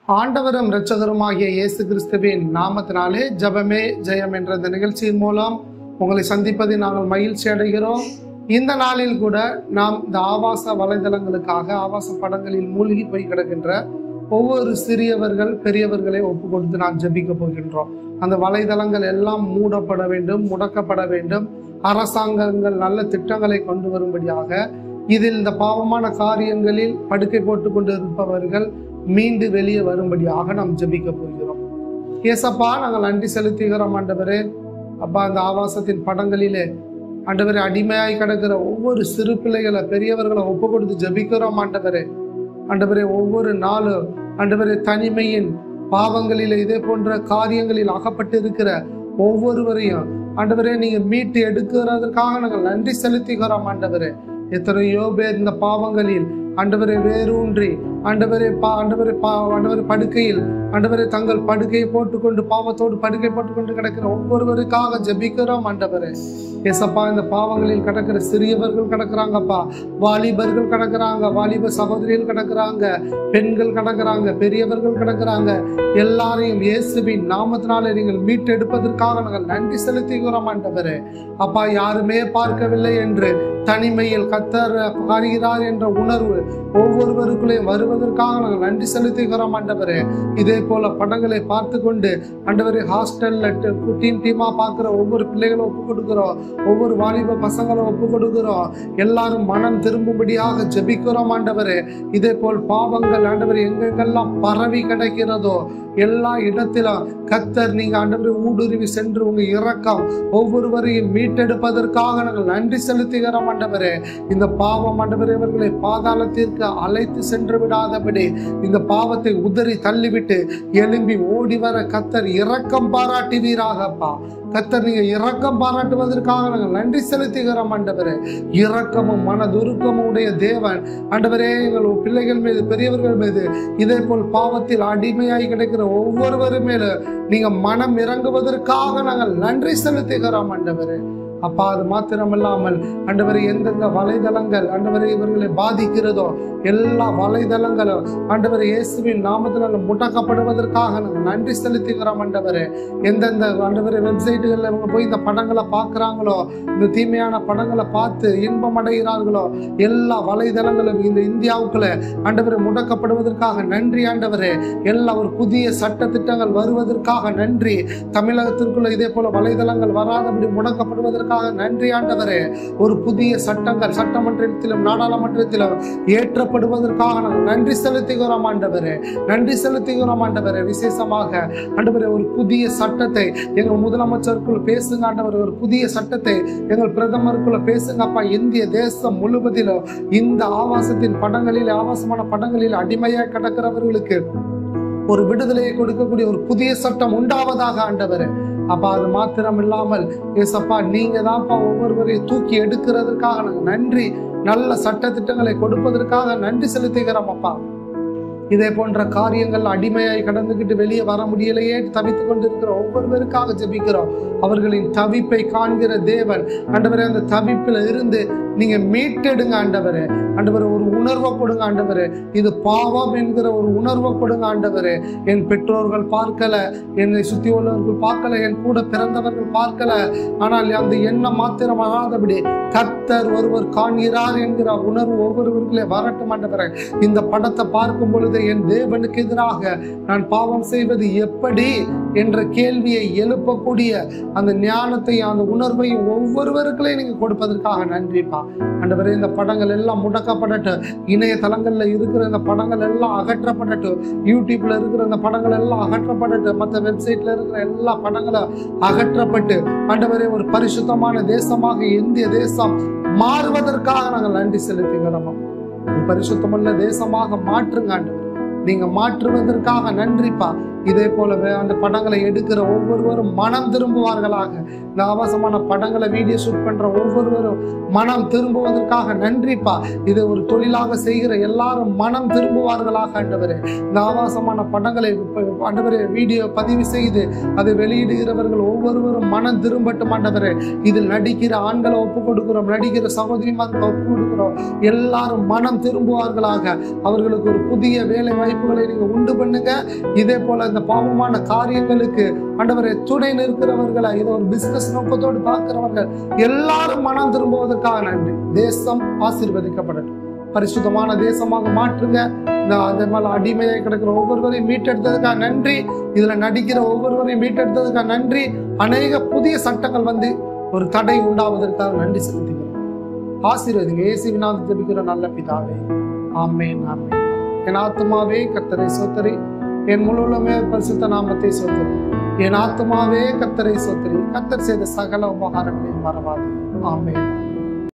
ஆண்டவரும் இரட்சகருமாகிய இயேசு கிறிஸ்துவின் நாமத்தினாலே ஜெபமே ஜெயம் என்ற இந்த நிகழ்ச்சியின் மூலம் உங்களை சந்திப்பதில் நாங்கள் மகிழ்ச்சி அடைகிறோம். இந்த நாளில் கூட நாம் இந்த ஆபாச வலைதளங்களுக்காக ஆபாச படங்களில் மூழ்கி போய் கிடக்கின்ற ஒவ்வொரு சிறியவர்கள் பெரியவர்களை ஒப்பு கொடுத்து நாம் ஜெபிக்க போகின்றோம். அந்த வலைதளங்கள் எல்லாம் மூடப்பட வேண்டும், முடக்கப்பட வேண்டும். அரசாங்கங்கள் நல்ல திட்டங்களை கொண்டு வரும்படியாக இதில் இந்த பாவமான காரியங்களில் படுக்கை போட்டு கொண்டு இருப்பவர்கள் மீண்டு வெளியே வரும்படியாக நாம் ஜெபிக்க போகிறோம். ஏசப்பா, நாங்கள் நன்றி செலுத்துகிறோம் ஆண்டவரே. அப்பா, அந்த ஆபாசத்தின் படங்களிலே ஆண்டவரே அடிமையாய் கிடக்கிற ஒவ்வொரு சிறு பிள்ளைகளை பெரியவர்களை ஒப்பு கொடுத்து ஜெபிக்கிறோம் ஆண்டவரே. ஆண்டவரே, ஒவ்வொரு நாளும் ஆண்டவரே தனிமையின் பாவங்களிலே இதே போன்ற காரியங்களில் அகப்பட்டு இருக்கிற ஒவ்வொருவரையும் ஆண்டவரே நீங்க மீட்டு எடுக்கிறதற்காக நாங்கள் நன்றி செலுத்துகிறோம் ஆண்டவரே. எத்தனையோ பேர் இந்த பாவங்களில் ஆண்டவரை வேரூன்றி ஆண்டவரே படுக்கையில் ஆண்டவரை தங்கள் படுக்கையை போட்டுக்கொண்டு பாவத்தோடு படுக்கை போட்டுக்கொண்டு கிடக்கிற ஒவ்வொருவருக்காக ஜெபிக்கிறோம் ஆண்டவரே. ஏசப்பா, இந்த பாவங்களில் கிடக்கிற சிறியவர்கள் கிடக்குறாங்கப்பா, வாலிபர்கள் கிடக்குறாங்க, வாலிப சகோதரிகள் கிடக்குறாங்க, பெண்கள் கிடக்குறாங்க, பெரியவர்கள் கிடக்குறாங்க. எல்லாரையும் இயேசுவின் நாமத்தினாலே நீங்கள் மீட்டெடுப்பதற்காக நாங்கள் நன்றி செலுத்துகிறோம் ஆண்டவரே. அப்பா, யாருமே பார்க்கவில்லை என்று தனிமையில் கர்த்தர் காண்கிறார் என்ற உணர்வு ஒவ்வொருவருக்குள்ளே வருவதற்காக நாங்கள் நன்றி செலுத்துகிறோம் ஆண்டவரே. இதே போல படங்களை பார்த்து கொண்டு ஆண்டவரே ஹாஸ்டல்ல டீமா பார்க்கிற ஒவ்வொரு பிள்ளைகளும் ஒப்பு கொடுக்கிறோம், ஒவ்வொரு வாலிப பசங்களும் ஒப்பு கொடுக்கிறோம். எல்லாரும் மனம் திரும்பும்படியாக ஜெபிக்கிறோம் ஆண்டவரே. இதே போல் பாவங்கள் ஆண்டவரே எங்கெங்கெல்லாம் பரவி கிடைக்கிறதோ எல்லா இடத்திலும் கர்த்தர் நீங்க ஆண்டவரை ஊடுருவி சென்று உங்க இரக்கம் ஒவ்வொருவரையும் மீட்டெடுப்பதற்காக நாங்கள் நன்றி செலுத்துகிறோம் ஆண்டவரே. இந்த பாவம் ஆண்டவரே இவர்களை பாதாளத்திற்கு அழைத்து சென்று விடாதபடி இந்த பாவத்தை உதறி தள்ளிவிட்டு எழும்பி ஓடி வர கர்த்தர் இரக்கம் பாராட்டுவீராகப்பா. கர்த்தர் நீங்க இரக்கம் பாராட்டுவதற்காக நாங்கள் நன்றி செலுத்துகிறோம் ஆண்டவரே. இரக்கமும் மனதுருக்கமும் உடைய தேவன் ஆண்டவரே எங்கள் பிள்ளைகள் மீது பெரியவர்கள் மீது இதே போல் பாவத்தில் அடிமையாகி கிடைக்கிற ஒவ்வொருவரு மேல நீங்க மனம் இறங்குவதற்காக நாங்கள் நன்றி செலுத்துகிறோம் ஆண்டவரே. அப்பா, அது மாத்திரமல்லாமல் ஆண்டவரை எந்தெந்த வலைதளங்கள் ஆண்டவரை இவர்களை பாதிக்கிறதோ எல்லா வலைதளங்களும் ஆண்டவரை இயேசுவின் நாமத்தினால முடக்கப்படுவதற்காக நாங்கள் நன்றி செலுத்துகிறோம் ஆண்டவரே. எந்தெந்த ஆண்டவரை வெப்சைட்டுகளில் இவங்க போய் இந்த படங்களை பார்க்குறாங்களோ, இந்த தீமையான படங்களை பார்த்து இன்பம் அடைகிறார்களோ எல்லா வலைதளங்களும் இந்த இந்தியாவுக்குள்ள ஆண்டவரை முடக்கப்படுவதற்காக நன்றி ஆண்டவரே. எல்லா ஒரு புதிய சட்ட திட்டங்கள் வருவதற்காக நன்றி. தமிழகத்திற்குள்ள இதே போல வலைதளங்கள் வராதபடி முடக்கப்படுவதற்காக நன்றி ஆண்டவரே. ஒரு புதிய சட்டங்கள் சட்டமன்றத்திலும் நாடாளுமன்றத்திலும் ஏற்றப்படுவதற்காக நாங்கள் நன்றி செலுத்துகிறோம் ஆண்டவரே. நன்றி செலுத்துகிறோம் ஆண்டவரே. விசேஷமாக ஆண்டவரே ஒரு புதிய சட்டத்தை எங்கள் முதலமைச்சருக்குள்ள பேசுங்க ஆண்டவரே. ஒரு புதிய சட்டத்தை எங்கள் பிரதமருக்குள்ள பேசுங்க அப்பா. இந்திய தேசம் முழுவதிலும் இந்த ஆபாசத்தின் படங்களில் ஆபாசமான படங்களில் அடிமையாக கிடக்கிறவர்களுக்கு ஒரு விடுதலையை கொடுக்கக்கூடிய ஒரு புதிய சட்டம் உண்டாவதாக ஆண்டவரே. அப்பா, அது மாத்திரம் இல்லாமல் ஏசப்பா நீங்க தான்ப்பா ஒவ்வொருவரையும் தூக்கி எடுக்கிறதுக்காக நாங்கள் நன்றி. நல்ல சட்ட திட்டங்களை கொடுப்பதற்காக நன்றி செலுத்துகிறோம் அப்பா. இதே போன்ற காரியங்கள் அடிமையாய் கடந்துகிட்டு வெளியே வர முடியலையே தவித்து கொண்டிருக்கிற ஒவ்வொருவருக்காக ஜெபிக்கிறோம். அவர்களின் தவிப்பை காண்கிற தேவன் ஆண்டவரே, அந்த தவிப்பில் இருந்து நீங்க மீட்டெடுங்க ஆண்டவரே. ஆண்டவரே ஒரு உணர்வை கொடுங்க ஆண்டவரே. இது பாவம் என்கிற ஒரு உணர்வை கொடுங்க ஆண்டவரே. என் பெற்றோர்கள் பார்க்கல, என்னை சுத்தி உள்ளவர்கள் பார்க்கல, என் கூட பிறந்தவர்கள் பார்க்கல, ஆனால் அந்த எண்ணம் மாத்திரம் வராதபடி கர்த்தர் ஒருவர் காண்கிறார் என்கிற உணர்வு ஒவ்வொருவர்களே வரட்டும் ஆண்டவரே. இந்த படத்தை பார்க்கும் பொழுது என் தேவனுக்கு எதிராக நான் பாவம் செய்வது எப்படி என்ற கேள்வியை எழுப்பக்கூடிய அந்த ஞானத்தையும் அந்த உணர்வையும் ஒவ்வொருவருக்குள்ளே நீங்க கொடுப்பதற்காக நன்றிப்பா ஆண்டவரே. இந்த படங்கள் எல்லாம் முடக்கப்படட்டும். இணையதளங்கள்ல இருக்கிற இந்த படங்கள் எல்லாம் அகற்றப்படட்டும். யூடியூப்ல இருக்கிற இந்த படங்கள் எல்லாம் அகற்றப்படட்டும். மற்ற வெப்சைட்ல இருக்கிற எல்லா படங்களும் அகற்றப்பட்டு ஆண்டவரே ஒரு பரிசுத்தமான தேசமாக இந்திய தேசம் மாறுவதற்காக நாங்கள் நன்றி செலுத்துகிறோம். பரிசுத்தமுள்ள தேசமாக மாற்றுங்க ஆண்டவரே. நீங்க மாற்றுவதற்காக நன்றிப்பா. இதே போலவே அந்த படங்களை எடுக்கிற ஒவ்வொருவரும் மனம் திரும்புவார்களாக. இந்த ஆபாசமான படங்களை வீடியோ ஷூட் பண்ற ஒவ்வொருவரும் மனம் திரும்புவதற்காக நன்றிப்பா. இதை ஒரு தொழிலாக செய்கிற எல்லாரும் மனம் திரும்புவார்களாக ஆண்டவரே. இந்த ஆபாசமான படங்களை ஆண்டவரே வீடியோ பதிவு செய்து அதை வெளியிடுகிறவர்கள் ஒவ்வொருவரும் மனம் திரும்பட்டும் ஆண்டவரே. இதில் நடிக்கிற ஆண்களை ஒப்பு கொடுக்கிறோம், நடிக்கிற சகோதரிமார்களை ஒப்பு கொடுக்கிறோம். எல்லாரும் மனம் திரும்புவார்களாக. அவர்களுக்கு ஒரு புதிய வேலை வாய்ப்புகளை நீங்க உண்டு பண்ணுங்க. இதே போல இந்த பாவமான காரியங்களுக்கு ஆண்டவரே துணை நிற்கிறவர்களை, இதை ஒரு பிசினஸ் நோக்கத்தோடு பார்க்கிறவர்கள் எல்லாரும் மனம் திரும்புவதற்காக நன்றி. தேசம் ஆசீர்வதிக்கப்படட்டும். பரிசுத்தமான தேசமாக மாற்றுங்க. அதே மாதிரி அடிமையை கிடக்கிற ஒவ்வொருவரையும் மீட்டெடுத்ததுக்காக நன்றி. இதுல நடிக்கிற ஒவ்வொருவரையும் மீட்டெடுத்ததுக்காக நன்றி. அநேக புதிய சட்டங்கள் வந்து ஒரு தடை உண்டாவதற்காக நன்றி செலுத்துகிறோம். ஆசீர்வதிங்க. இயேசுவின் நாமத்தில் ஜெபிக்கிற நல்ல பிதாவே, ஆமென், ஆமென். என் ஆத்துமாவே கர்த்தரை ஸ்தோத்திரி, என் முழு உள்ளமே பரிசுத்த நாமத்தை ஸ்தோத்திரி. என் ஆத்துமாவே கர்த்தரை ஸ்தோத்திரி, கர்த்தர் செய்த சகல உபகாரங்களையும் மறவாதே. ஆமென்.